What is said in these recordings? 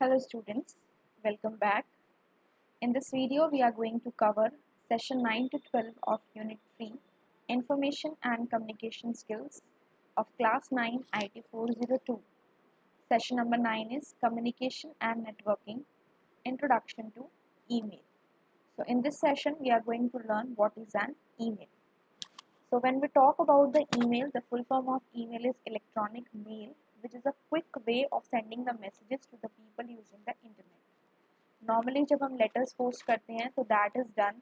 Hello students, welcome back. In this video we are going to cover session 9 to 12 of unit 3 Information and Communication Skills of class 9 IT 402. Session number 9 is Communication and Networking Introduction to Email. So in this session we are going to learn what is an email. So when we talk about the email, the full form of email is electronic mail, which is a quick way of sending the messages to the people using the internet. Normally जब हम letters post करते हैं तो that is done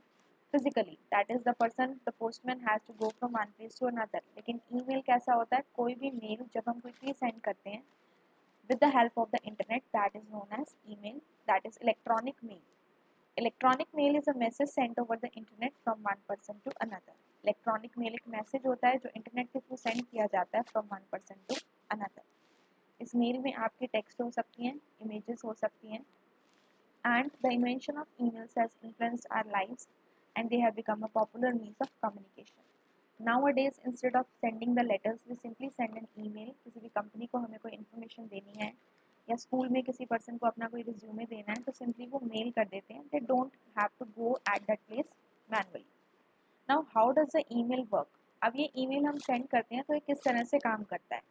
physically, that is the postman has to go from one place to another. लेकिन email कैसा होता है, कोई भी mail जब हम quickly send करते हैं with the help of the internet, that is known as email, that is electronic mail. Electronic mail is a message sent over the internet from one person to another. Electronic mail एक message होता है जो internet के through send किया जाता है from one person to another. इस mail में आपके टेक्स्ट हो सकती हैं, इमेजेस हो सकती हैं, and the invention of emails has influenced our lives and they have become a popular means of communication. Nowadays, instead of sending the letters, we simply send an email. किसी भी company को हमें कोई information देनी है या school में किसी पर्सन को अपना कोई रिज्यूमे देना है तो सिंपली वो मेल कर देते हैं. They don't have to go at that place manually. Now how does the email work? अब ये ईमेल हम सेंड करते हैं तो ये किस तरह से काम करता है?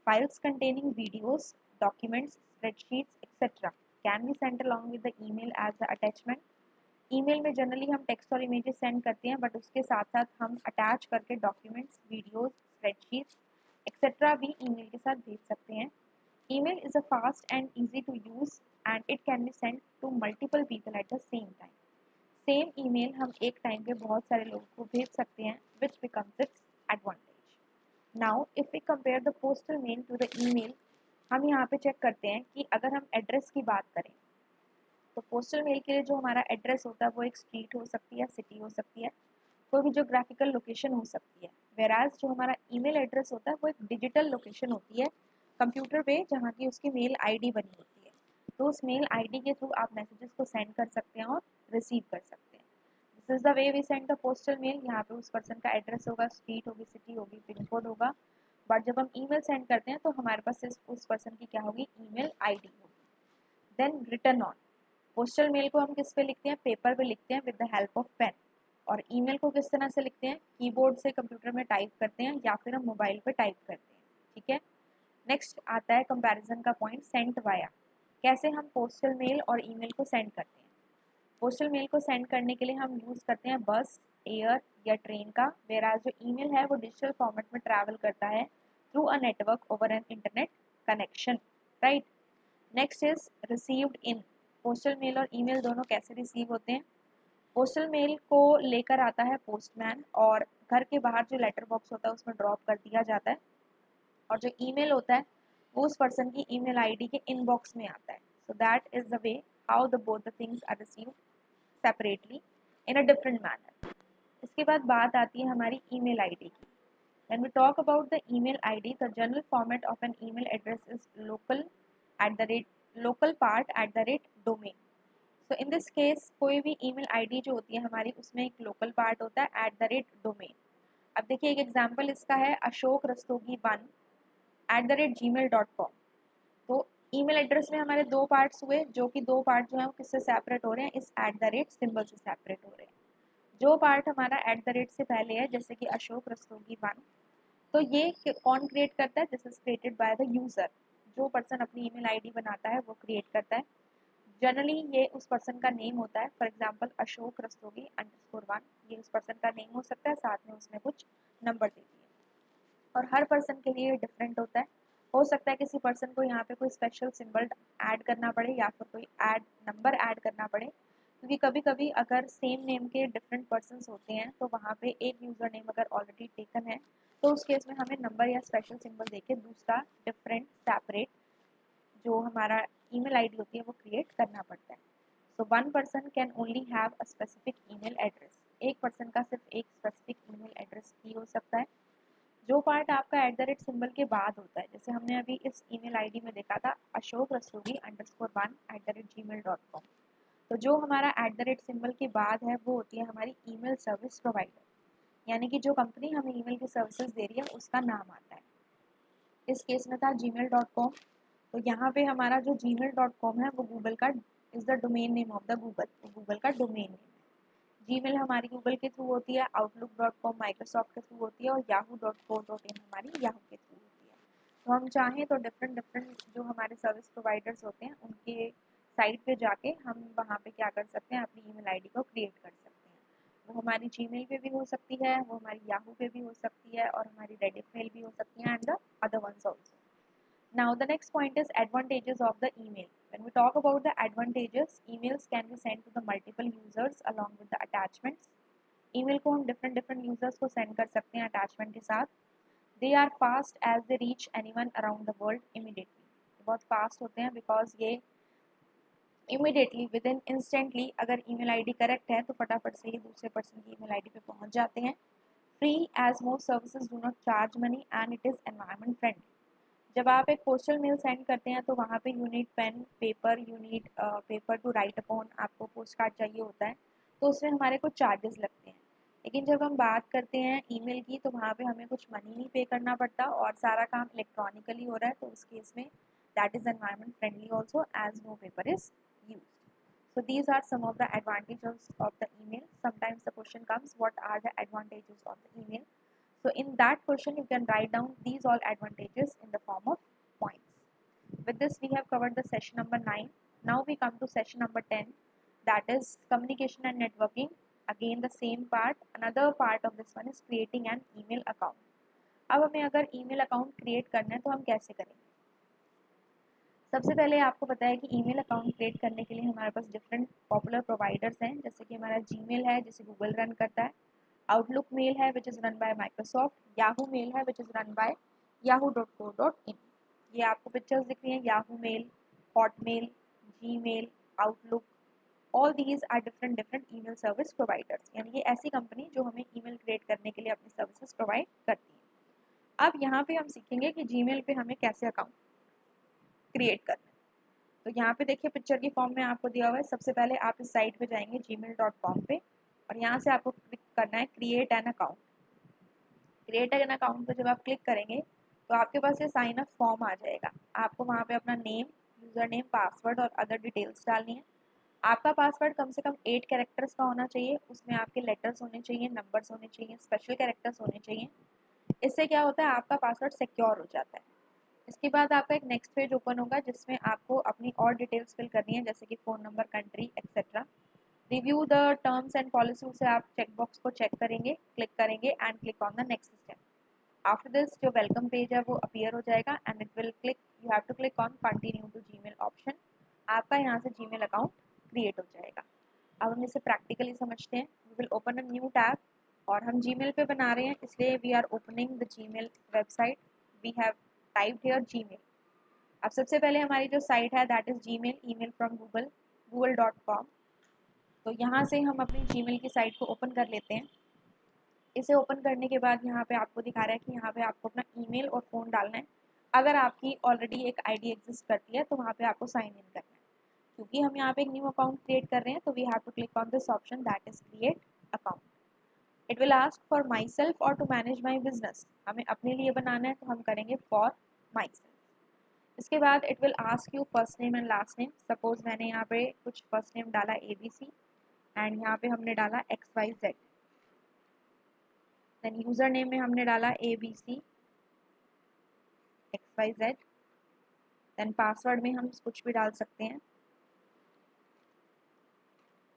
Files containing videos, documents, spreadsheets etcetera can be send along with the email as the attachment. Email में जनरली हम टेक्स्ट और इमेजेस सेंड करते हैं, बट उसके साथ साथ हम अटैच करके डॉक्यूमेंट्स, वीडियोस, स्प्रेडशीट्स एक्सेट्रा भी ईमेल के साथ भेज सकते हैं. Email is a fast and easy to use and it can be sent to multiple people at the same time. Same email हम एक टाइम पे बहुत सारे लोगों को भेज सकते हैं, which becomes its advantage. Now, if we compare the postal mail to the email, हम यहाँ पे चेक करते हैं कि अगर हम एड्रेस की बात करें तो पोस्टल मेल के लिए जो हमारा एड्रेस होता है वो एक स्ट्रीट हो सकती है, सिटी हो सकती है, कोई भी जोग्राफिकल लोकेशन हो सकती है. वेराज जो हमारा ईमेल एड्रेस होता है वो एक डिजिटल लोकेशन होती है कंप्यूटर पे, जहाँ की उसकी मेल आईडी बनी होती है. तो उस मेल आईडी के थ्रू आप मैसेजेस को सेंड कर सकते हैं और रिसीव कर सकते हैं. This is the way we send the postal mail. यहाँ पे उस पर्सन का एड्रेस होगा, स्ट्रीट होगी, सिटी होगी, पिन कोड होगा. बट जब हम ईमेल सेंड करते हैं तो हमारे पास उस पर्सन की क्या होगी, ईमेल आईडी होगी. Then return on. Postal mail को हम किस पे लिखते हैं, पेपर पे लिखते हैं with the help of pen. और ईमेल को किस तरह से लिखते हैं, कीबोर्ड से कंप्यूटर में टाइप करते हैं या फिर हम मोबाइल पे टाइप करते हैं. ठीक है. नेक्स्ट आता है कंपैरिजन का पॉइंट, सेंट वाया. कैसे हम पोस्टल मेल और ईमेल को सेंड करते हैं. पोस्टल मेल को सेंड करने के लिए हम यूज़ करते हैं बस, एयर या ट्रेन का, वेराज जो ईमेल है वो डिजिटल फॉर्मेट में ट्रैवल करता है through a network over an internet connection. Right. Next is received in. Postal mail और ईमेल दोनों कैसे रिसीव होते हैं. पोस्टल मेल को लेकर आता है पोस्टमैन और घर के बाहर जो लेटर बॉक्स होता है उसमें ड्रॉप कर दिया जाता है. और जो ईमेल होता है वो उस पर्सन की ईमेल आईडी के इनबॉक्स में आता है. So that is the way how the both the things are received separately in a different manner. इसके बाद बात आती है हमारी ईमेल आईडी की. When we talk about the email ID, the general format of an email address is local part at the rate domain. So in this case कोई भी email ID जो होती है हमारी उसमें एक लोकल पार्ट होता है एट द रेट डोमेन. अब देखिए एक एग्जाम्पल इसका है अशोक रस्तोगी 1@gmail.com. तो ईमेल एड्रेस में हमारे दो पार्ट्स हुए, जो कि दो पार्ट जो है वो किससे सेपरेट हो रहे हैं, इस @ सिंबल से सेपरेट हो रहे हैं. जो पार्ट हमारा @ से पहले है जैसे कि अशोक रस्तोगी 1, तो ये कौन क्रिएट करता है, this is created by the user. जो पर्सन अपनी ईमेल आईडी बनाता है वो क्रिएट करता है. जनरली ये उस पर्सन का नेम होता है. फॉर एग्जाम्पल अशोक रस्तोगी _1, ये उस पर्सन का नेम हो सकता है, साथ में उसमें कुछ नंबर दे दिए. और हर पर्सन के लिए डिफरेंट होता है. हो सकता है किसी पर्सन को यहाँ पे कोई स्पेशल सिंबल ऐड करना पड़े या फिर कोई नंबर ऐड करना पड़े, क्योंकि कभी कभी अगर सेम नेम के डिफरेंट पर्सन्स होते हैं तो वहाँ पे एक यूज़र नेम अगर ऑलरेडी टेकन है तो उस केस में हमें नंबर या स्पेशल सिंबल देके दूसरा डिफरेंट सेपरेट जो हमारा ईमेल आईडी होती है वो क्रिएट करना पड़ता है. So one person can only have a specific email address. एक पर्सन का सिर्फ एक स्पेसिफिक ईमेल एड्रेस ही हो सकता है. जो पार्ट आपका @ सिंबल के बाद होता है, जैसे हमने अभी इस ईमेल आईडी में देखा था अशोक रस्तोगी _1@gmail.com, तो जो हमारा @ सिंबल के बाद है वो होती है हमारी ईमेल सर्विस प्रोवाइडर, यानी कि जो कंपनी हमें ईमेल की सर्विसेज दे रही है उसका नाम आता है. इस केस में था gmail.com. तो यहाँ पे हमारा जो gmail.com है वो गूगल का is the domain name of the Google, तो गूगल का डोमेन नेम है। जीमेल हमारी गूगल के थ्रू होती है, outlook.com माइक्रोसॉफ्ट के थ्रू होती है और yahoo.co.in हमारी याहू के थ्रू होती है। तो हम चाहें तो डिफरेंट डिफरेंट जो हमारे सर्विस प्रोवाइडर्स होते हैं उनके साइट पे जाके हम वहाँ पे क्या कर सकते हैं, अपनी ईमेल आईडी को क्रिएट कर सकते हैं। वो हमारी जीमेल पे भी हो सकती है, वो हमारी याहू पे भी हो सकती है और हमारी रेडिट मेल भी हो सकती है, and the other ones also. Now the next point is advantages of the email. When we talk about the advantages, emails can be sent to the multiple users along with the attachments. Email को हम different different users को send कर सकते हैं attachment के साथ. They are fast as they reach anyone around the world immediately. बहुत fast होते हैं because ये immediately within instantly अगर email ID correct है तो फटाफट से ये दूसरे person की email ID पे पहुंच जाते हैं. Free as most services do not charge money and it is environment friendly. जब आप एक पोस्टल मेल सेंड करते हैं तो वहाँ पे unit pen paper unit paper to write upon आपको पोस्ट कार्ड चाहिए होता है, तो उसमें हमारे कुछ चार्जेस लगते हैं। लेकिन जब हम बात करते हैं ईमेल की तो वहाँ पे हमें कुछ मनी नहीं पे करना पड़ता और सारा काम इलेक्ट्रॉनिकली हो रहा है, तो उस केस में that is environment friendly also as no paper is use. So these are some of the advantages of the email. Sometimes the question comes, what are the advantages of the email? So in that question, you can write down these all advantages in the form of points. With this, we have covered the session number 9. Now we come to session number 10, that is communication and networking. Again, the same part. Another part of this one is creating an email account. अब हमें अगर email account create करना है तो हम कैसे करेंगे? सबसे पहले आपको पता है कि ईमेल अकाउंट क्रिएट करने के लिए हमारे पास डिफरेंट पॉपुलर प्रोवाइडर्स हैं, जैसे कि हमारा जीमेल है जिसे गूगल रन करता है, आउटलुक मेल है which is run by Microsoft, Yahoo mail है which is run bye yahoo.co.in। ये आपको पिक्चर्स दिख रही हैं, Yahoo mail, Hotmail, Gmail, Outlook, all these are different different email service providers, यानी ये ऐसी कंपनी जो हमें ईमेल क्रिएट करने के लिए अपनी सर्विसेज प्रोवाइड करती है। अब यहाँ पे हम सीखेंगे कि जीमेल पे हमें कैसे अकाउंट क्रिएट करना है। तो यहाँ पे देखिए पिक्चर की फॉर्म में आपको दिया हुआ है। सबसे पहले आप इस साइट पे जाएंगे gmail.com पे और यहाँ से आपको क्लिक करना है create an account. Create an account पे जब आप क्लिक करेंगे तो आपके पास ये साइन अप फॉर्म आ जाएगा। आपको वहाँ पे अपना नेम, यूज़र नेम, पासवर्ड और अदर डिटेल्स डालनी है। आपका पासवर्ड कम से कम 8 कैरेक्टर्स का होना चाहिए, उसमें आपके लेटर्स होने चाहिए, नंबर्स होने चाहिए, स्पेशल कैरेक्टर्स होने चाहिए। इससे क्या होता है, आपका पासवर्ड सिक्योर हो जाता है। इसके बाद आपका एक नेक्स्ट पेज ओपन होगा जिसमें आपको अपनी और डिटेल्स फिल करनी है, जैसे कि phone number, country etcetera. Review the terms and policy से आप चेकबॉक्स को चेक करेंगे, क्लिक करेंगे and click on the next step. After this जो वेलकम पेज है वो अपीयर हो जाएगा and it will click, you have to click on continue to Gmail option. आपका यहाँ से जीमेल अकाउंट क्रिएट हो जाएगा। अब हम इसे प्रैक्टिकली समझते हैं। We will open a new tab और हम जीमेल पे बना रहे हैं, इसलिए we are opening the Gmail website. We have typed here Gmail. अब सबसे पहले हमारी जो साइट है that is Gmail, email from Google, google.com। तो यहाँ से हम अपनी जीमेल की साइट को ओपन कर लेते हैं। इसे ओपन करने के बाद यहाँ पे आपको दिखा रहा है कि यहाँ पे आपको अपना ईमेल और फ़ोन डालना है। अगर आपकी ऑलरेडी एक आईडी एग्जिस्ट करती है तो वहाँ पे आपको साइन इन करना है। क्योंकि हम यहाँ पे एक न्यू अकाउंट क्रिएट कर रहे हैं तो we have to click on this option that is create account. It will ask for myself और टू मैनेज माई बिजनेस। हमें अपने लिए बनाना है तो हम करेंगे फॉर माई सेल्फ। इसके बाद it will ask you first name and last name. Suppose मैंने यहाँ पे कुछ फर्स्ट नेम डाला ABC एंड यहाँ पे हमने डाला XYZ। देन यूज़र नेम में हमने डाला ABC XYZ। देन पासवर्ड में हम कुछ भी डाल सकते हैं।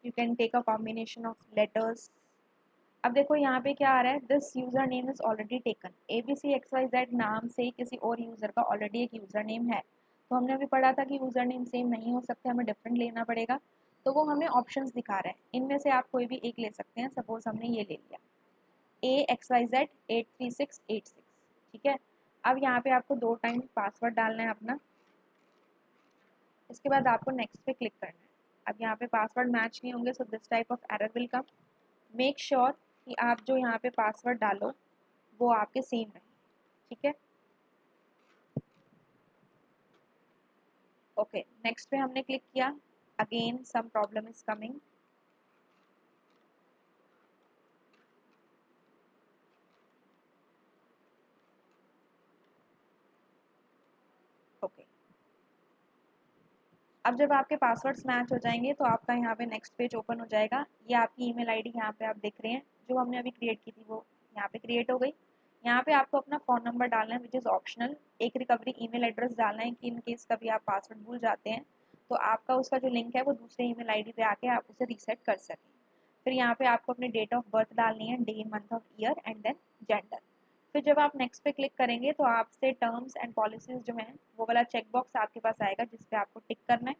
You can take a combination of letters. अब देखो यहाँ पे क्या आ रहा है, this user name is already taken. ABC XYZ नाम से किसी और यूज़र का ऑलरेडी एक यूज़र नेम है, तो हमने अभी पढ़ा था कि यूज़र नेम सेम नहीं हो सकते, हमें डिफरेंट लेना पड़ेगा। तो वो हमें ऑप्शंस दिखा रहे हैं, इनमें से आप कोई भी एक ले सकते हैं। सपोज हमने ये ले लिया AXYZ 83686, ठीक है। अब यहाँ पे आपको 2 टाइम पासवर्ड डालना है अपना। इसके बाद आपको नेक्स्ट पे क्लिक करना है। अब यहाँ पे पासवर्ड मैच नहीं होंगे so this type of error will come. Make sure कि आप जो यहाँ पे पासवर्ड डालो वो आपके सेम रहे, ठीक है। ओके, नेक्स्ट पे हमने क्लिक किया। Again some problem is coming. Okay, अब जब आपके पासवर्ड्स मैच हो जाएंगे तो आपका यहाँ पे नेक्स्ट पेज ओपन हो जाएगा। ये आपकी ईमेल आईडी यहाँ पे आप देख रहे हैं जो हमने अभी क्रिएट की थी वो यहाँ पे क्रिएट हो गई। यहाँ पे आपको अपना फ़ोन नंबर डालना है विच इज़ ऑप्शनल। एक रिकवरी ईमेल एड्रेस डालना है कि इन केस कभी आप पासवर्ड भूल जाते हैं तो आपका उसका जो लिंक है वो दूसरे ईमेल आईडी पे आके आप उसे रीसेट कर सकें। फिर यहाँ पे आपको अपनी डेट ऑफ बर्थ डालनी है, day month of year and then gender. फिर जब आप नेक्स्ट पे क्लिक करेंगे तो आपसे टर्म्स एंड पॉलिसीज़ जो हैं वो वाला चेक बॉक्स आपके पास आएगा जिस पे आपको टिक करना है।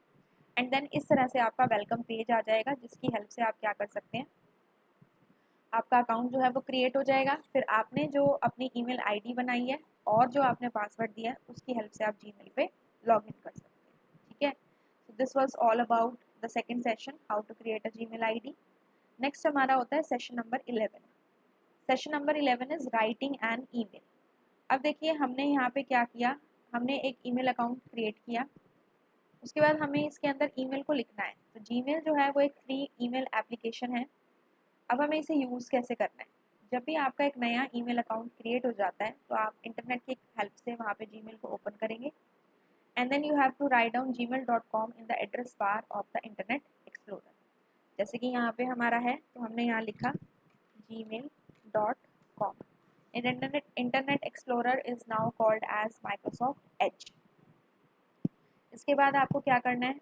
एंड देन इस तरह से आपका वेलकम पेज आ जाएगा जिसकी हेल्प से आप क्या कर सकते हैं, आपका अकाउंट जो है वो क्रिएट हो जाएगा। फिर आपने जो अपनी ईमेल आईडी बनाई है और जो आपने पासवर्ड दिया है उसकी हेल्प से आप जीमेल पे लॉग इन कर सकते हैं। ठीक है, so this was all about the second session, how to create a Gmail ID. Next हमारा होता है session number 11। Session number 11 is writing an email. अब देखिए हमने यहाँ पे क्या किया, हमने एक ईमेल अकाउंट क्रिएट किया, उसके बाद हमें इसके अंदर ईमेल को लिखना है। तो जीमेल जो है वो एक फ्री ईमेल एप्लीकेशन है। अब हमें इसे यूज़ कैसे करना है, जब भी आपका एक नया ईमेल अकाउंट क्रिएट हो जाता है तो आप इंटरनेट की हेल्प से वहाँ पे जीमेल को ओपन करेंगे and then you have to write down gmail.com in the address bar of the internet explorer. जैसे कि यहाँ पे हमारा है तो हमने यहाँ लिखा gmail.com। Internet explorer is now called as Microsoft Edge. इसके बाद आपको क्या करना है,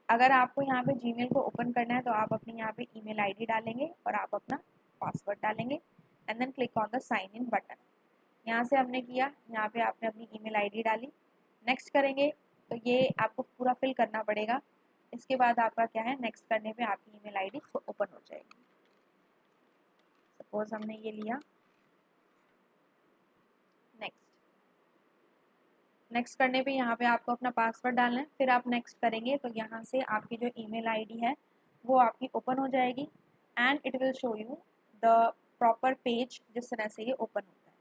अगर आपको यहाँ पे जीमेल को ओपन करना है तो आप अपनी यहाँ पे ईमेल आईडी डालेंगे और आप अपना पासवर्ड डालेंगे and then click on the sign in button. यहाँ से हमने किया, यहाँ पे आपने अपनी ईमेल आईडी डाली, नेक्स्ट करेंगे तो ये आपको पूरा फिल करना पड़ेगा। इसके बाद आपका क्या है, नेक्स्ट करने पे आपकी ईमेल आईडी ओपन हो जाएगी। सपोज हमने ये लिया, नेक्स्ट करने पे यहाँ पे आपको अपना पासवर्ड डालना है, फिर आप नेक्स्ट करेंगे तो यहाँ से आपकी जो ईमेल आईडी है वो आपकी ओपन हो जाएगी and it will show you the proper page जिस तरह से ये ओपन होता है।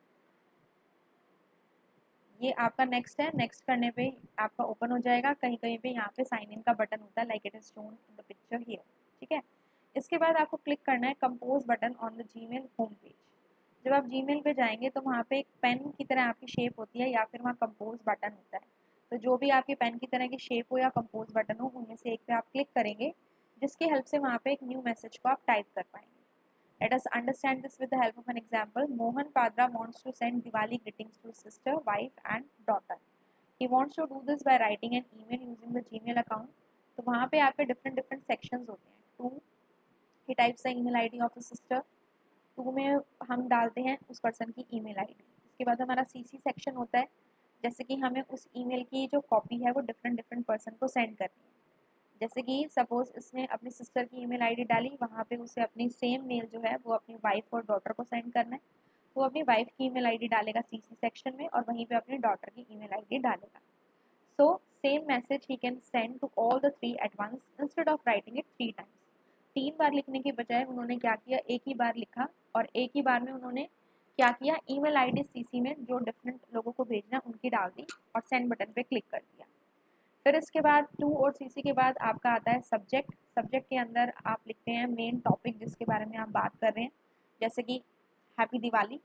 ये आपका नेक्स्ट है, नेक्स्ट करने पे आपका ओपन हो जाएगा। कहीं कहीं पे यहाँ पे साइन इन का बटन होता है like it is shown in the picture here. ठीक है, इसके बाद आपको क्लिक करना है compose button on the Gmail home page. जब आप जीमेल पे जाएंगे तो वहाँ पे एक पेन की तरह आपकी शेप होती है या फिर वहाँ कंपोज बटन होता है। तो जो भी आपकी पेन की तरह की शेप हो या कंपोज बटन हो उनमें से एक पे आप क्लिक करेंगे जिसकी हेल्प से वहाँ पे एक न्यू मैसेज को आप टाइप कर पाएंगे। Let us understand this with the help of an example. Mohan Padra wants to send Diwali greetings to his sister, wife and daughter. He wants to do this by writing an email using the Gmail account. तो वहाँ पे आपके different sections होते हैं। To, he types the email ID of his sister. To में हम डालते हैं उस पर्सन की ईमेल आईडी। इसके बाद हमारा सीसी सेक्शन होता है, जैसे कि हमें उस ईमेल की जो कॉपी है वो डिफरेंट पर्सन को सेंड करनी है। जैसे कि सपोज इसने अपनी सिस्टर की ईमेल आईडी डाली, वहाँ पे उसे अपनी सेम मेल जो है वो अपनी वाइफ और डॉटर को सेंड करना है। तो अपनी वाइफ की ईमेल आईडी डालेगा सीसी सेक्शन में और वहीं पे अपनी डॉटर की ईमेल आईडी डालेगा। सो सेम मैसेज ही can send to all the three at once instead of writing it 3 times. 3 बार लिखने के बजाय उन्होंने क्या किया, एक ही बार लिखा और एक ही बार में उन्होंने क्या किया, ईमेल आईडी सीसी में जो डिफरेंट लोगों को भेजना उनकी डाल दी और सेंड बटन पे क्लिक कर दिया। फिर इसके बाद टू और सीसी के बाद आपका आता है सब्जेक्ट। सब्जेक्ट के अंदर आप लिखते हैं मेन टॉपिक जिसके बारे में आप बात कर रहे हैं, जैसे कि हैप्पी दिवाली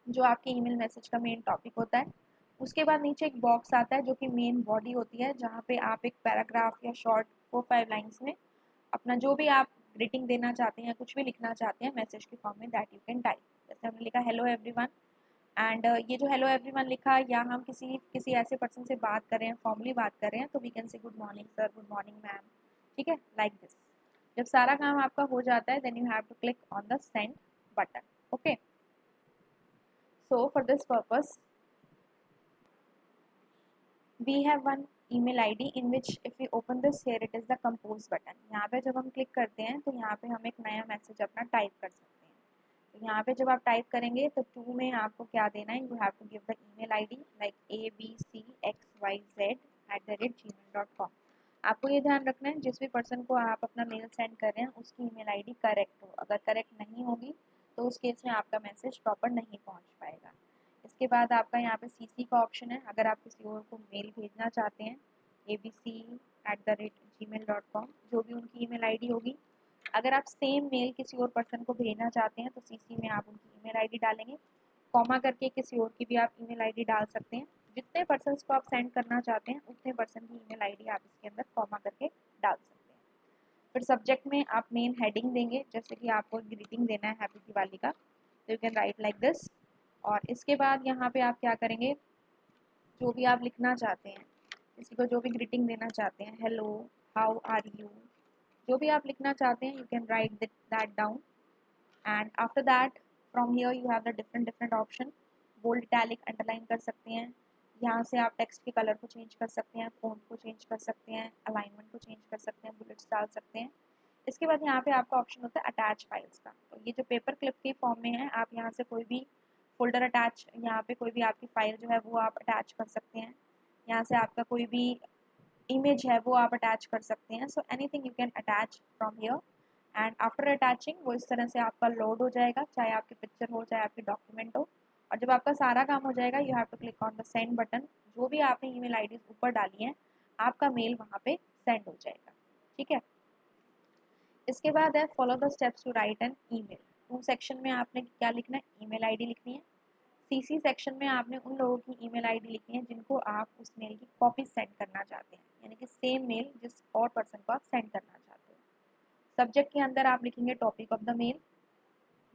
जो आपके ईमेल मैसेज का मेन टॉपिक होता है। उसके बाद नीचे एक बॉक्स आता है जो कि मेन बॉडी होती है, जहाँ पे आप एक पैराग्राफ या शॉर्ट 4-5 लाइन्स में अपना जो भी आप ग्रीटिंग देना चाहते हैं, कुछ भी लिखना चाहते हैं मैसेज के फॉर्म में, दैट यू कैन टाइप। जैसे हमने लिखा हेलो एवरीवन एंड ये जो हेलो एवरीवन लिखा या हम किसी ऐसे पर्सन से बात कर रहे हैं, फॉर्मली बात कर रहे हैं, तो we can say good morning sir, good morning ma'am. ठीक है, लाइक दिस। जब सारा काम आपका हो जाता है then you have to click on the send button. Okay, so for this purpose we have one email ID in which if we open this, here it is the compose button। यहाँ पे जब हम click करते हैं तो यहाँ पे हम एक नया मैसेज अपना टाइप कर सकते हैं। तो यहाँ पे जब आप टाइप करेंगे तो टू में आपको क्या देना है, you have to give the email ID like abcxyz@gmail.com। आपको ये ध्यान रखना है जिस भी पर्सन को आप अपना मेल सेंड कर रहे हैं उसकी ईमेल आईडी करेक्ट हो। अगर करेक्ट नहीं होगी तो उस केस में आपका मैसेज प्रॉपर नहीं पहुँच पाएगा। इसके बाद आपका यहाँ पे सीसी का ऑप्शन है, अगर आप किसी और को मेल भेजना चाहते हैं abc@gmail.com, जो भी उनकी ईमेल आईडी होगी। अगर आप सेम मेल किसी और पर्सन को भेजना चाहते हैं तो सीसी में आप उनकी ईमेल आईडी डालेंगे, कॉमा करके किसी और की भी आप ईमेल आईडी डाल सकते हैं जितने पर्सन्स को आप सेंड करना चाहते हैं उतने पर्सन की ईमेल आईडी आप इसके अंदर कॉमा करके डाल सकते हैं। फिर सब्जेक्ट में आप मेन हेडिंग देंगे, जैसे कि आपको ग्रीटिंग देना है हैप्पी दिवाली का, तो you can right like this. और इसके बाद यहाँ पे आप क्या करेंगे, जो भी आप लिखना चाहते हैं, किसी को जो भी ग्रीटिंग देना चाहते हैं, हेलो, हाउ आर यू, जो भी आप लिखना चाहते हैं, you can write that down. And after that from here you have the different option, bold, italic, underline कर सकते हैं। यहाँ से आप टेक्स्ट के कलर को चेंज कर सकते हैं, फ़ॉन्ट को चेंज कर सकते हैं, अलाइनमेंट को चेंज कर सकते हैं, बुलेट्स डाल सकते हैं। इसके बाद यहाँ पे आपका ऑप्शन होता है अटैच फाइल्स का। तो ये जो पेपर क्लिप के फॉर्म में है, आप यहाँ से कोई भी फोल्डर अटैच, यहाँ पे कोई भी आपकी फाइल जो है वो आप अटैच कर सकते हैं। यहाँ से आपका कोई भी इमेज है वो आप अटैच कर सकते हैं। So anything you can attach from here. And after attaching वो इस तरह से आपका लोड हो जाएगा, चाहे आपकी पिक्चर हो चाहे आपकी डॉक्यूमेंट हो। और जब आपका सारा काम हो जाएगा, you have to click on the send button. जो भी आपने ईमेल आईडी ऊपर डाली है, आपका मेल वहाँ पे सेंड हो जाएगा। ठीक है। इसके बाद है follow the steps to write an email. To section में आपने क्या लिखना है, ईमेल आईडी लिखनी है। सीसी सेक्शन में आपने उन लोगों की ईमेल आईडी लिखनी है जिनको आप उस मेल की कॉपी सेंड करना चाहते हैं, यानी कि सेम मेल जिस और पर्सन को आप सेंड करना चाहते हो। सब्जेक्ट के अंदर आप लिखेंगे topic of the mail.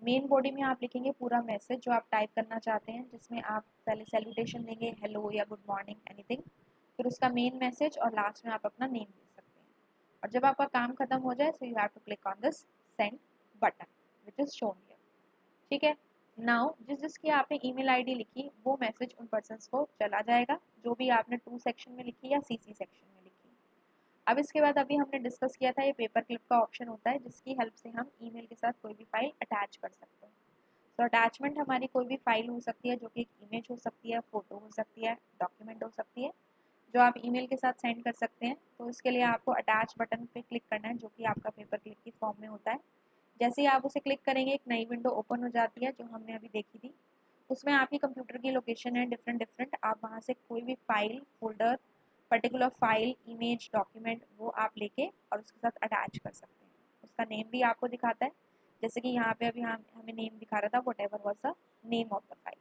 Main body में आप लिखेंगे पूरा मैसेज जो आप टाइप करना चाहते हैं, जिसमें आप पहले सैल्यूटेशन देंगे, हेलो या गुड मॉर्निंग, एनीथिंग, फिर उसका मेन मैसेज, और लास्ट में आप अपना नेम दे सकते हैं। और जब आपका काम खत्म हो जाए, so you have to click on this send button which is shown here. ठीक है। नाउ जिसकी आपने ईमेल आईडी लिखी, वो मैसेज उन पर्सन्स को चला जाएगा जो भी आपने टू सेक्शन में लिखी या सीसी सेक्शन में लिखी। अब इसके बाद अभी हमने डिस्कस किया था, ये पेपर क्लिप का ऑप्शन होता है जिसकी हेल्प से हम ईमेल के साथ कोई भी फाइल अटैच कर सकते हैं। तो अटैचमेंट हमारी कोई भी फाइल हो सकती है, जो कि एक इमेज हो सकती है, फोटो हो सकती है, डॉक्यूमेंट हो सकती है, जो आप ईमेल के साथ सेंड कर सकते हैं। तो इसके लिए आपको अटैच बटन पे क्लिक करना है, जो कि आपका पेपर क्लिप की फॉर्म में होता है। जैसे ही आप उसे क्लिक करेंगे, एक नई विंडो ओपन हो जाती है जो हमने अभी देखी थी। उसमें आपकी कंप्यूटर की लोकेशन है डिफरेंट, आप वहाँ से कोई भी file, folder, particular file, image, document वो आप लेके और उसके साथ अटैच कर सकते हैं। उसका नेम भी आपको दिखाता है, जैसे कि यहाँ पे अभी हमें नेम दिखा रहा था, whatever was the name of the file.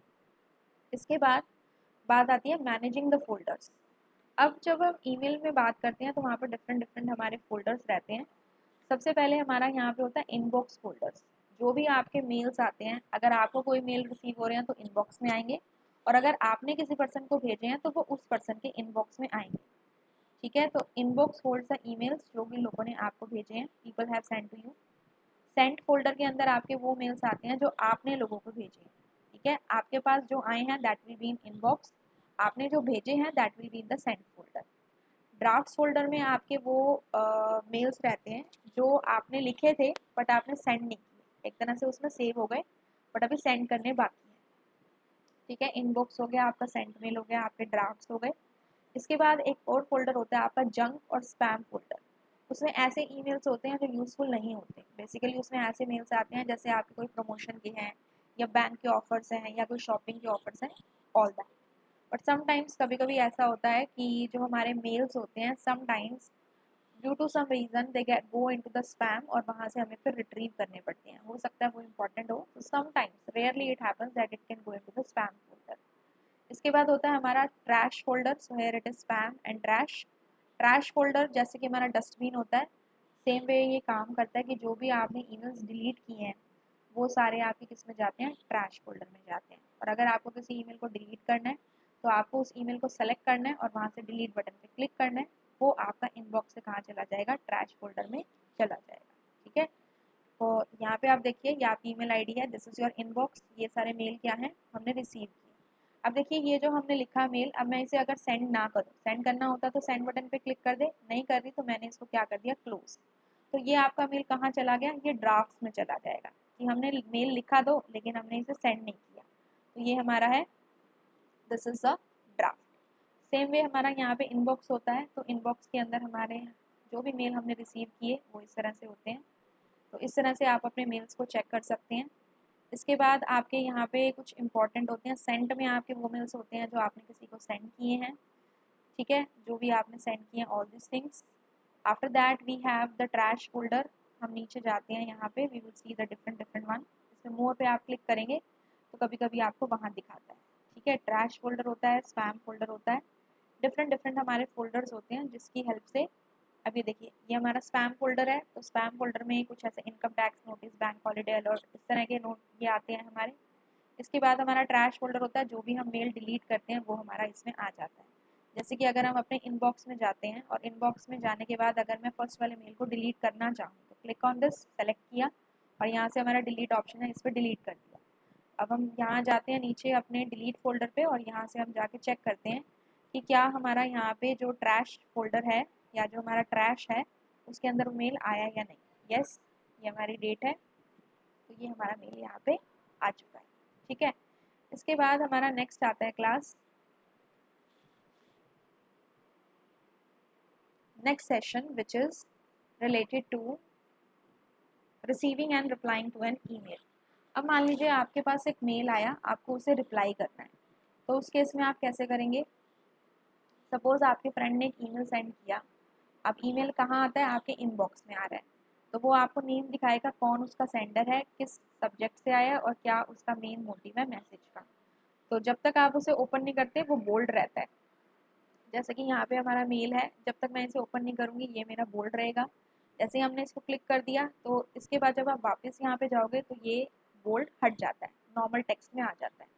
इसके बाद बात आती है मैनेजिंग द फोल्डर्स। अब जब हम ईमेल में बात करते हैं तो वहाँ पर डिफरेंट हमारे फोल्डर्स रहते हैं। सबसे पहले हमारा यहाँ पे होता है इनबॉक्स फोल्डर्स। जो भी आपके मेल्स आते हैं, अगर आपको कोई मेल रिसीव हो रहे हैं तो इनबॉक्स में आएंगे, और अगर आपने किसी पर्सन को भेजे हैं तो वो उस पर्सन के इनबॉक्स में आएंगे। ठीक है। तो इनबॉक्स होल्ड्स द ईमेल्स जो भी लोगों ने आपको भेजे हैं, people have send to you. Sent folder के अंदर आपके वो मेल्स आते हैं जो आपने लोगों को भेजे हैं। ठीक है। आपके पास जो आए हैं that will be in inbox, आपने जो भेजे हैं that will be in the sent folder. Draft folder में आपके वो मेल्स रहते हैं जो आपने लिखे थे बट आपने सेंड नहीं किए, एक तरह से उसमें सेव हो गए बट अभी सेंड करने बाकी है। ठीक है। इनबॉक्स हो गया आपका, सेंट मेल हो गया, आपके ड्राफ्ट्स हो गए। इसके बाद एक और फोल्डर होता है आपका जंक और स्पैम फोल्डर। उसमें ऐसे ईमेल्स होते हैं जो यूज़फुल नहीं होते। बेसिकली उसमें ऐसे मेल्स आते हैं जैसे आपके कोई प्रमोशन के हैं, या बैंक के ऑफर्स हैं, या कोई शॉपिंग के ऑफर्स हैं, ऑल दैट। बट समटाइम्स कभी कभी ऐसा होता है कि जो हमारे मेल्स होते हैं, sometimes due to some reason they get go into the spam, और वहाँ से हमें फिर रिट्रीव करने पड़ते हैं। हो सकता है वो इंपॉर्टेंट हो, तो sometimes, rarely it happens that it can go into the spam folder. इसके बाद होता है हमारा trash folder. So here it is spam and trash. Trash folder जैसे कि हमारा डस्टबिन होता है, सेम वे ये काम करता है कि जो भी आपने ईमेल्स डिलीट किए हैं वो सारे आपके किस में जाते हैं, ट्रैश फोल्डर में जाते हैं। और अगर आपको किसी ईमेल को डिलीट करना है तो आपको उस ईमेल को सेलेक्ट करना है और वहाँ से डिलीट बटन पे क्लिक करना है। वो आपका इनबॉक्स से कहाँ चला जाएगा, ट्रैश फोल्डर में चला जाएगा। ठीक है। तो यहाँ पे आप देखिए, ये आपकी ईमेल आईडी है, दिस इज योर इनबॉक्स। ये सारे मेल क्या हैं, हमने रिसीव किए। अब देखिए ये जो हमने लिखा मेल, अब मैं इसे अगर सेंड ना करूँ, सेंड करना होता तो सेंड बटन पे क्लिक कर दे, नहीं कर रही तो मैंने इसको क्या कर दिया, क्लोज। तो ये आपका मेल कहाँ चला गया, ये ड्राफ्ट में चला जाएगा कि हमने मेल लिखा दो लेकिन हमने इसे सेंड नहीं किया। तो ये हमारा है, this is a draft. Same way हमारा यहाँ पे इनबॉक्स होता है, तो इनबॉक्स के अंदर हमारे जो भी मेल हमने रिसीव किए वो इस तरह से होते हैं। तो इस तरह से आप अपने मेल्स को चेक कर सकते हैं। इसके बाद आपके यहाँ पे कुछ इंपॉर्टेंट होते हैं। सेंड में आपके वो मेल्स होते हैं जो आपने किसी को सेंड किए हैं। ठीक है, जो भी आपने सेंड किए हैं, all this things. After that we have the trash folder. हम नीचे जाते हैं, यहाँ पे we will see the different one. इसमें मोर पे आप क्लिक करेंगे तो कभी कभी आपको वहाँ दिखाता है। ठीक है, ट्रैश फोल्डर होता है, स्पैम फोल्डर होता है, डिफरेंट हमारे फोल्डर्स होते हैं जिसकी हेल्प से, अभी देखिए ये हमारा स्पैम फोल्डर है, तो स्पैम फोल्डर में कुछ ऐसे income tax notice, bank holiday alert, इस तरह के नोट ये आते हैं हमारे। इसके बाद हमारा ट्रैश फोल्डर होता है, जो भी हम मेल डिलीट करते हैं वो हमारा इसमें आ जाता है। जैसे कि अगर हम अपने इनबॉक्स में जाते हैं और इनबॉक्स में जाने के बाद अगर मैं फर्स्ट वाले मेल को डिलीट करना चाहूँ तो क्लिक ऑन दिस, सेलेक्ट किया और यहाँ से हमारा डिलीट ऑप्शन है, इस पर डिलीट कर दिया। अब हम यहाँ जाते हैं नीचे अपने डिलीट फोल्डर पे और यहाँ से हम जाके चेक करते हैं कि क्या हमारा यहाँ पे जो ट्रैश फोल्डर है या जो हमारा ट्रैश है उसके अंदर मेल आया या नहीं। यस, ये हमारी डेट है, तो ये हमारा मेल यहाँ पे आ चुका है। ठीक है, इसके बाद हमारा नेक्स्ट आता है class next session which is related to receiving and replying to an email. अब मान लीजिए आपके पास एक मेल आया, आपको उसे रिप्लाई करना है, तो उस केस में आप कैसे करेंगे। सपोज आपके फ्रेंड ने एक ईमेल सेंड किया, अब ईमेल कहाँ आता है, आपके इनबॉक्स में आ रहा है, तो वो आपको नेम दिखाएगा कौन उसका सेंडर है, किस सब्जेक्ट से आया है और क्या उसका मेन मोटिव है मैसेज का। तो जब तक आप उसे ओपन नहीं करते वो बोल्ड रहता है। जैसे कि यहाँ पे हमारा मेल है, जब तक मैं इसे ओपन नहीं करूँगी ये मेरा बोल्ड रहेगा। जैसे ही हमने इसको क्लिक कर दिया तो इसके बाद जब आप वापस यहाँ पे जाओगे तो ये बोल्ड हट जाता है, नॉर्मल टेक्स्ट में आ जाता है।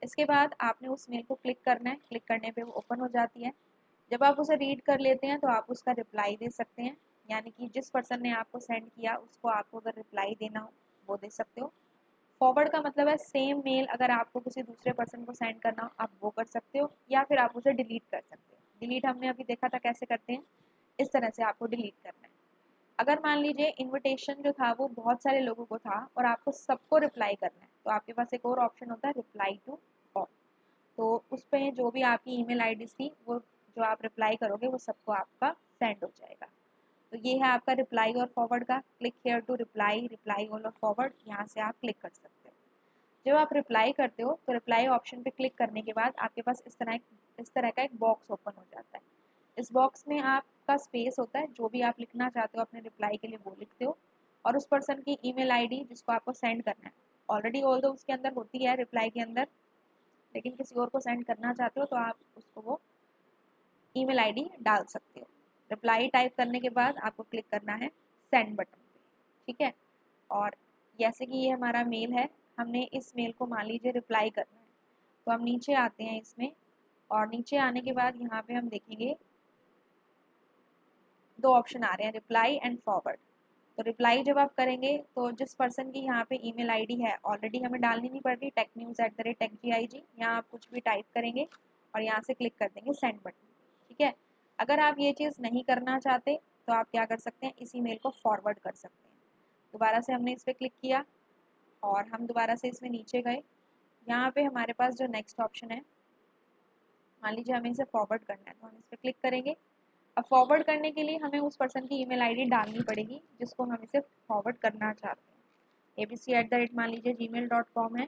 इसके बाद आपने उस मेल को क्लिक करना है, क्लिक करने पे वो ओपन हो जाती है। जब आप उसे रीड कर लेते हैं तो आप उसका रिप्लाई दे सकते हैं, यानी कि जिस पर्सन ने आपको सेंड किया उसको आपको अगर रिप्लाई देना हो वो दे सकते हो। फॉरवर्ड का मतलब है सेम मेल अगर आपको किसी दूसरे पर्सन को सेंड करना हो आप वो कर सकते हो, या फिर आप उसे डिलीट कर सकते हो। डिलीट हमने अभी देखा था कैसे करते हैं, इस तरह से आपको डिलीट करना है। अगर मान लीजिए इनविटेशन जो था वो बहुत सारे लोगों को था और आपको सबको रिप्लाई करना है, तो आपके पास एक और ऑप्शन होता है रिप्लाई टू ऑल। तो उस पर जो भी आपकी ईमेल आईडी थी वो जो आप रिप्लाई करोगे वो सबको आपका सेंड हो जाएगा। तो ये है आपका रिप्लाई और फॉरवर्ड का। Click here to reply, reply all और फॉरवर्ड, यहाँ से आप क्लिक कर सकते हो। जब आप रिप्लाई करते हो तो रिप्लाई ऑप्शन पे क्लिक करने के बाद आपके पास इस तरह का एक बॉक्स ओपन हो जाता है। इस बॉक्स में आपका स्पेस होता है, जो भी आप लिखना चाहते हो अपने रिप्लाई के लिए वो लिखते हो, और उस पर्सन की ईमेल आईडी जिसको आपको सेंड करना है, ऑलरेडी ऑल्दो उसके अंदर होती है रिप्लाई के अंदर, लेकिन किसी और को सेंड करना चाहते हो तो आप उसको वो ईमेल आईडी डाल सकते हो। रिप्लाई टाइप करने के बाद आपको क्लिक करना है सेंड बटन पे। ठीक है, और जैसे कि ये हमारा मेल है, हमने इस मेल को मान लीजिए रिप्लाई करना है, तो हम नीचे आते हैं इसमें, और नीचे आने के बाद यहाँ पे हम देखेंगे दो ऑप्शन आ रहे हैं, रिप्लाई एंड फॉरवर्ड। तो रिप्लाई जब आप करेंगे तो जिस पर्सन की यहाँ पे ईमेल आईडी है ऑलरेडी हमें डालनी नहीं पड़ रही, technews@techgig, यहाँ आप कुछ भी टाइप करेंगे और यहाँ से क्लिक कर देंगे सेंड बटन। ठीक है, अगर आप ये चीज़ नहीं करना चाहते तो आप क्या कर सकते हैं, इस ईमेल को फॉरवर्ड कर सकते हैं। दोबारा से हमने इस पर क्लिक किया और हम दोबारा से इसमें नीचे गए, यहाँ पे हमारे पास जो नेक्स्ट ऑप्शन है, मान लीजिए हमें इसे फॉरवर्ड करना है, तो हम इस पर क्लिक करेंगे। अब फॉरवर्ड करने के लिए हमें उस पर्सन की ईमेल आईडी डालनी पड़ेगी जिसको हम इसे फॉरवर्ड करना चाहते हैं। abc@ मान लीजिए gmail.com है,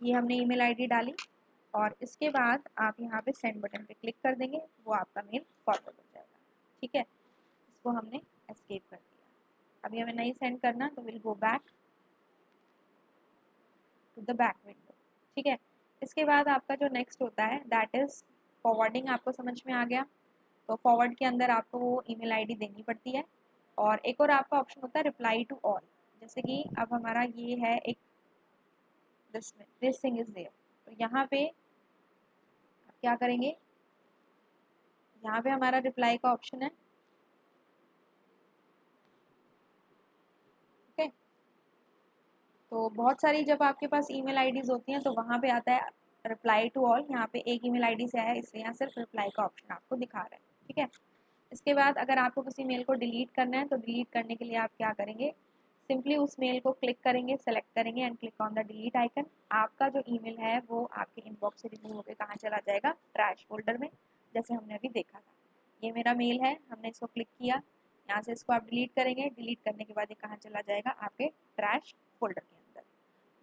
ये हमने ईमेल आईडी डाली और इसके बाद आप यहाँ पे सेंड बटन पे क्लिक कर देंगे, वो आपका मेल फॉरवर्ड हो जाएगा। ठीक है, इसको हमने एस्केप कर दिया। अभी हमें नहीं सेंड करना तो will go back to the back window. ठीक है, इसके बाद आपका जो नेक्स्ट होता है दैट इज फॉरवर्डिंग। आपको समझ में आ गया, तो फॉरवर्ड के अंदर आपको वो ईमेल आईडी देनी पड़ती है। और एक और आपका ऑप्शन होता है रिप्लाई टू ऑल, जैसे कि अब हमारा ये है एक दिस थिंग इज देयर, तो यहाँ पे आप क्या करेंगे, यहाँ पे हमारा रिप्लाई का ऑप्शन है। ओके, तो बहुत सारी जब आपके पास ईमेल आईडीज होती हैं तो वहाँ पे आता है रिप्लाई टू ऑल, यहाँ पे एक ईमेल आईडी से आया है इसलिए यहाँ सिर्फ रिप्लाई का ऑप्शन आपको दिखा रहा है। ठीक है, इसके बाद अगर आपको किसी मेल को डिलीट करना है तो डिलीट करने के लिए आप क्या करेंगे, सिंपली उस मेल को क्लिक करेंगे, सेलेक्ट करेंगे and click on the delete icon. आपका जो ईमेल है वो आपके इनबॉक्स से रिमूव होकर कहाँ चला जाएगा, ट्रैश फोल्डर में, जैसे हमने अभी देखा था। ये मेरा मेल है, हमने इसको क्लिक किया, यहाँ से इसको आप डिलीट करेंगे, डिलीट करने के बाद ये कहाँ चला जाएगा, आपके ट्रैश फोल्डर के अंदर।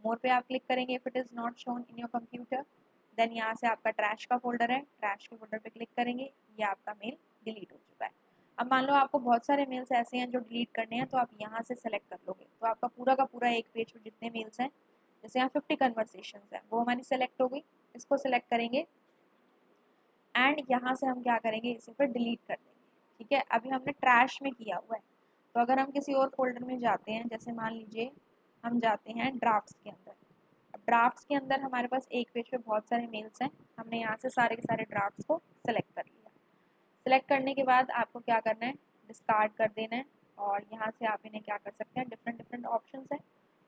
मोर पे आप क्लिक करेंगे, if it is not shown in your computer, then यहाँ से आपका ट्रैश का फोल्डर है, ट्रैश के फोल्डर पे क्लिक करेंगे, ये आपका मेल डिलीट हो चुका है। अब मान लो आपको बहुत सारे मेल्स ऐसे हैं जो डिलीट करने हैं, तो आप यहाँ से सेलेक्ट कर लोगे, तो आपका पूरा का पूरा एक पेज पर जितने मेल्स हैं, जैसे यहाँ 50 कन्वर्सेशन है वो हमारी सेलेक्ट हो गई। इसको सिलेक्ट करेंगे एंड यहाँ से हम क्या करेंगे, इसे फिर डिलीट कर देंगे। ठीक है, अभी हमने ट्रैश में किया हुआ है, तो अगर हम किसी और फोल्डर में जाते हैं, जैसे मान लीजिए हम जाते हैं ड्राफ्ट्स के अंदर। अब ड्राफ्ट्स के अंदर हमारे पास एक पेज पे बहुत सारे मेल्स हैं, हमने यहाँ से सारे के सारे ड्राफ्ट्स को सिलेक्ट कर लिया। सिलेक्ट करने के बाद आपको क्या करना है, डिस्कार्ड कर देना है, और यहाँ से आप इन्हें क्या कर सकते हैं, डिफरेंट डिफरेंट ऑप्शंस हैं,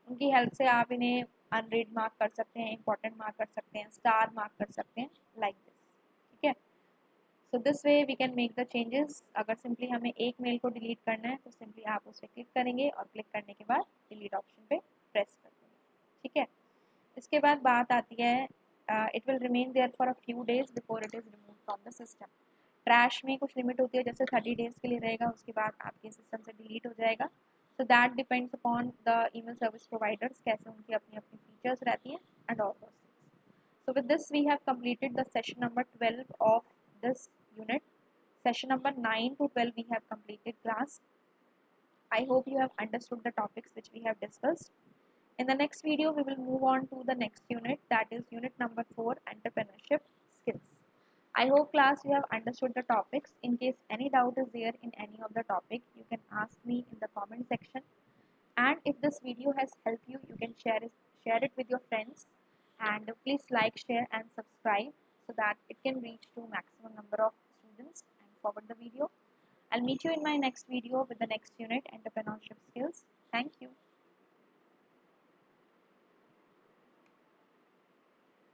उनकी हेल्प से आप इन्हें अनरीड मार्क कर सकते हैं, इंपॉर्टेंट मार्क कर सकते हैं, स्टार मार्क कर सकते हैं, लाइक दिस। ठीक है, so this way we can make the changes. अगर सिंपली हमें एक मेल को डिलीट करना है तो सिंपली आप उस पर क्लिक करेंगे और क्लिक करने के बाद डिलीट ऑप्शन पे प्रेस कर देंगे। ठीक है, इसके बाद बात आती है it will remain there for a few days before it is remove from the system. Trash में कुछ लिमिट होती है, जैसे 30 डेज के लिए रहेगा, उसके बाद आपके सिस्टम से डिलीट हो जाएगा। So that depends upon the email service providers, कैसे उनकी अपनी अपनी फीचर्स रहती हैं and all those things. So with this we have completed the session number 12 of this unit. Session number 9 to 12 we have completed class. I hope you have understood the topics which we have discussed. In the next video we will move on to the next unit, that is unit number 4, entrepreneurship skills. I hope class you have understood the topics. In case any doubt is there in any of the topic, you can ask me in the comment section. And if this video has helped you, you can share it with your friends, and please like, share and subscribe so that it can reach to maximum number of students, and forward the video. I'll meet you in my next video with the next unit, entrepreneurship skills. Thank you.